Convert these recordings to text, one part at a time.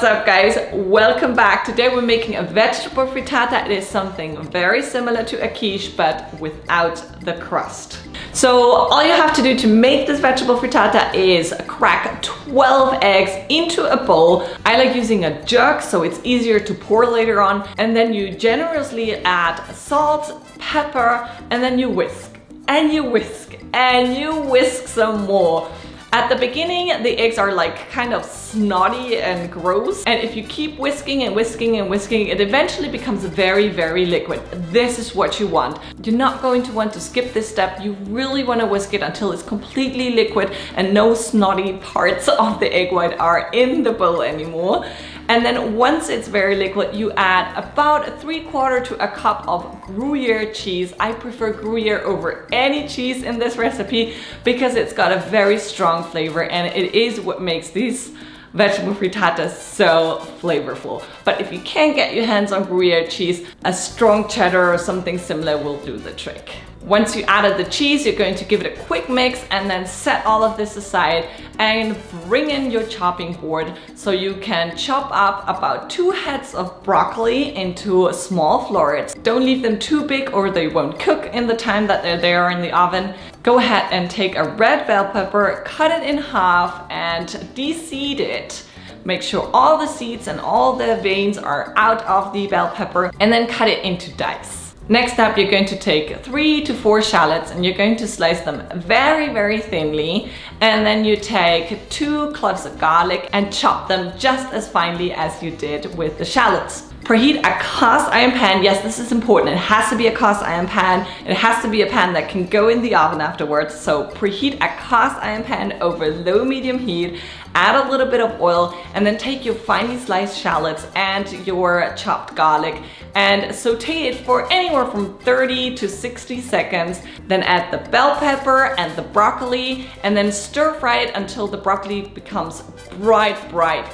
What's up guys, welcome back. Today we're making a vegetable frittata. It is something very similar to a quiche but without the crust. So all you have to do to make this vegetable frittata is crack 12 eggs into a bowl. I like using a jug so it's easier to pour later on, and then you generously add salt, pepper, and then you whisk and you whisk and you whisk some more. At the beginning, the eggs are like kind of snotty and gross. And if you keep whisking and whisking and whisking, it eventually becomes very, very liquid. This is what you want. You're not going to want to skip this step. You really want to whisk it until it's completely liquid and no snotty parts of the egg white are in the bowl anymore. And then once it's very liquid, you add about 3/4 to a cup of Gruyere cheese. I prefer Gruyere over any cheese in this recipe because it's got a very strong flavor and it is what makes these vegetable frittatas so flavorful. But if you can't get your hands on Gruyere cheese, a strong cheddar or something similar will do the trick. Once you added the cheese, you're going to give it a quick mix and then set all of this aside and bring in your chopping board so you can chop up about 2 heads of broccoli into small florets. Don't leave them too big or they won't cook in the time that they're there in the oven. Go ahead and take a red bell pepper, cut it in half and de-seed it. Make sure all the seeds and all the veins are out of the bell pepper and then cut it into dice. Next up, you're going to take 3 to 4 shallots and you're going to slice them very, very thinly. And then you take 2 cloves of garlic and chop them just as finely as you did with the shallots. Preheat a cast iron pan. Yes, this is important. It has to be a cast iron pan. It has to be a pan that can go in the oven afterwards. So preheat a cast iron pan over low medium heat. Add a little bit of oil and then take your finely sliced shallots and your chopped garlic and saute it for anywhere from 30 to 60 seconds. Then add the bell pepper and the broccoli and then stir fry it until the broccoli becomes bright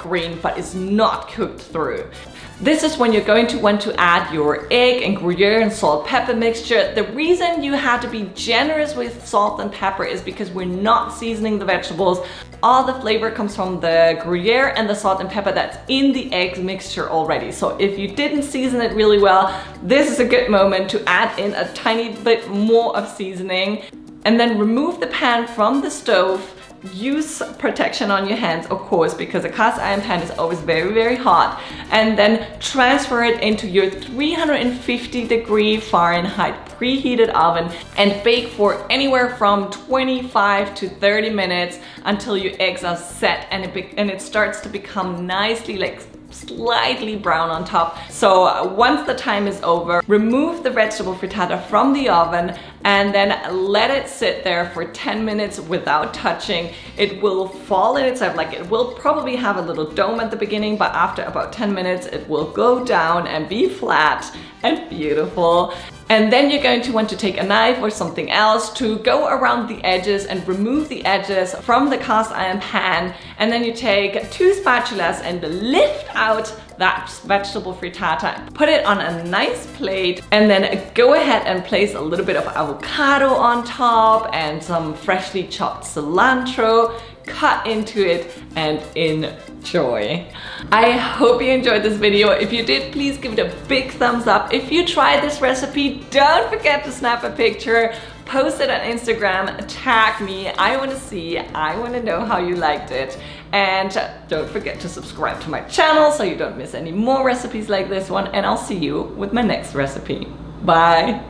green but is not cooked through. This is when you're going to want to add your egg and Gruyere and salt pepper mixture. The reason you have to be generous with salt and pepper is because we're not seasoning the vegetables. All the flavor comes from the Gruyere and the salt and pepper that's in the egg mixture already. So if you didn't season it really well, this is a good moment to add in a tiny bit more of seasoning. And then remove the pan from the stove. Use protection on your hands, of course, because a cast iron pan is always very, very hot. And then transfer it into your 350 Fahrenheit preheated oven and bake for anywhere from 25 to 30 minutes until your eggs are set and it starts to become nicely like slightly brown on top. So once the time is over, remove the vegetable frittata from the oven and then let it sit there for 10 minutes without touching. It will fall in itself, like it will probably have a little dome at the beginning, but after about 10 minutes it will go down and be flat and beautiful. And then you're going to want to take a knife or something else to go around the edges and remove the edges from the cast iron pan. And then you take 2 spatulas and lift out that vegetable frittata. Put it on a nice plate and then go ahead and place a little bit of avocado on top and some freshly chopped cilantro. Cut into it and enjoy. I hope you enjoyed this video. If you did, please give it a big thumbs up. If you tried this recipe, don't forget to snap a picture, post it on Instagram, tag me. I want to see, I want to know how you liked it. And don't forget to subscribe to my channel so you don't miss any more recipes like this one. And I'll see you with my next recipe. Bye.